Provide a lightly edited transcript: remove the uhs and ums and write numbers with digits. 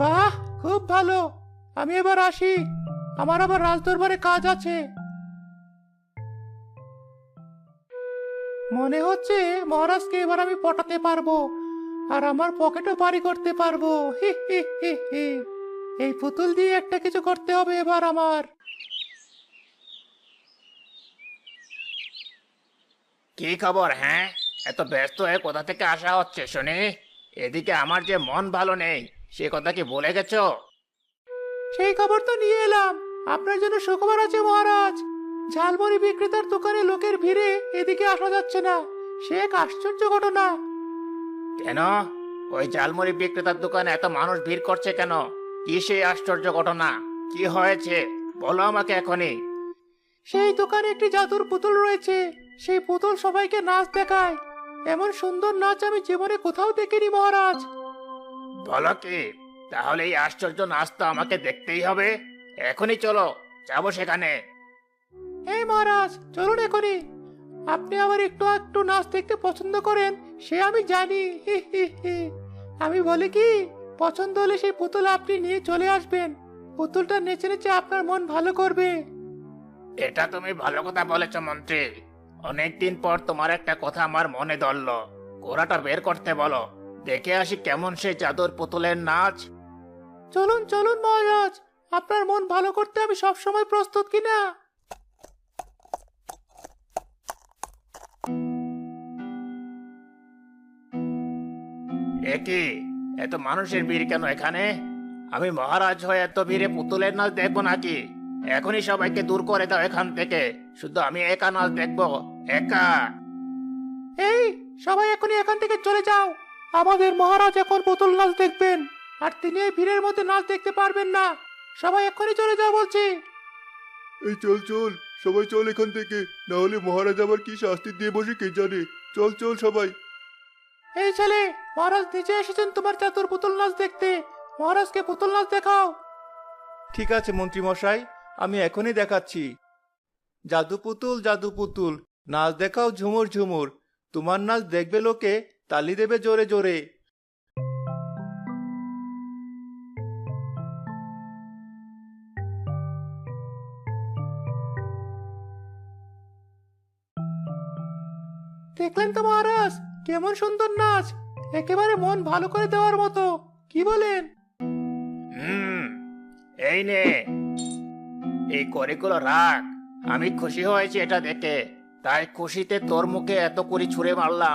বাহ, খুব ভালো। আমি এবার আসি, আমার আবার রাজদরবারে কাজ আছে। মনে হচ্ছে মহারাজকে এবার আমি পটাতে পারবো, আর আমার পকেটও ভারী করতে পারবো। হি হি হি হি। এই পুতুল দিয়ে একটা কিছু করতে হবে এবার আমার। কি খবর? হ্যাঁ, এত ব্যস্ত হয়ে কোথা থেকে আসা হচ্ছে শুনি? এদিকে আমার যে মন ভালো নেই, সে কথা কি ভুলে গেছো? সেই খবর তো নিয়ে এলাম। আপনার জন্য সুখবর আছে মহারাজ। ঝালমুড়ি বিক্রেতার দোকানে লোকের ভিড়ে এদিকে আসা যাচ্ছে না। সে এক আশ্চর্য ঘটনা। কেন? ওই ঝালমুড়ি বিক্রেতার দোকানে এত মানুষ ভিড় করছে কেন? কি সেই আশ্চর্য ঘটনা? কি হয়েছে বলো আমাকে এখনই। সেই দোকানে একটি জাদুর পুতুল রয়েছে। সেই পুতুল সবাইকে নাচ দেখায়। এমন সুন্দর নাচ আমি জীবনে কোথাও দেখিনি মহারাজ। বলো কি? তাহলে এই আশ্চর্য নাচ তো আমাকে দেখতেই হবে। এখনই চলো, যাবো সেখানে। এই মহারাজ, চলুন এখনই। আপনি আবার একটু একটু নাচ দেখতে পছন্দ করেন, সে আমি জানি। হি হি হি। আমি বলি কি, পছন্দ হলে সেই পুতুল আপনি নিয়ে চলে আসবেন। পুতুলটা নেচে নেচে আপনার মন ভালো করবে। এটা তুমি ভালো কথা বলেছ মন্ত্রী। অনেকদিন পর তোমার একটা কথা আমার মনে ধরল। ঘোড়াটা বের করতে বলো, দেখে আসি কেমন সেই জাদুর পুতুলের নাচ। চলুন চলুন মহারাজ, আপনার মন ভালো করতে আমি সবসময় প্রস্তুত কিনা। এ কি? এত মানুষের ভিড় কেন এখানে? আমি মহারাজ হয়ে এত ভিড়ে পুতুলের নাচ দেখবো নাকি? এখনই সবাইকে দূর করে দাও এখান থেকে। শুধু আমি একা নাচ দেখবো, একা। এই, সবাই এখনই এখান থেকে চলে যাও। আমাদের মহারাজ এখন পুতুল নাচ দেখবেন, আর তিনি এই ভিড়ের মধ্যে নাচ দেখতে পারবেন না। সবাই এখনই চলে যাও বলছি। এই চল চল, সবাই চল এখান থেকে, না হলে মহারাজ আবার কি শাস্তি দিয়ে বসে কে জানে। চল চল সবাই। এই ছেলে, মহারাজ নিজে এসেছেন তোমার জাদুর পুতুল নাচ দেখতে। মহারাজকে পুতুল নাচ দেখাও। ঠিক আছে মন্ত্রী মশাই, আমি এখনই দেখাচ্ছি। জাদু পুতুল, নাচ দেখাও ঝুমুর ঝুমুর। তোমার নাচ দেখবে লোকে, তালি দেবে জোরে জোরে। দেখলেন তো মহারাজ, কেমন সুন্দর নাচ। একেবারে মন ভালো করে দেওয়ার মতো। কি বলেন? হুম, এই নে, এই কড়িগুলো রাখ। আমি খুশি হয়েছি এটা দেখে, তাই খুশিতে তোর মুখে এত কড়ি ছুঁড়ে মারলাম।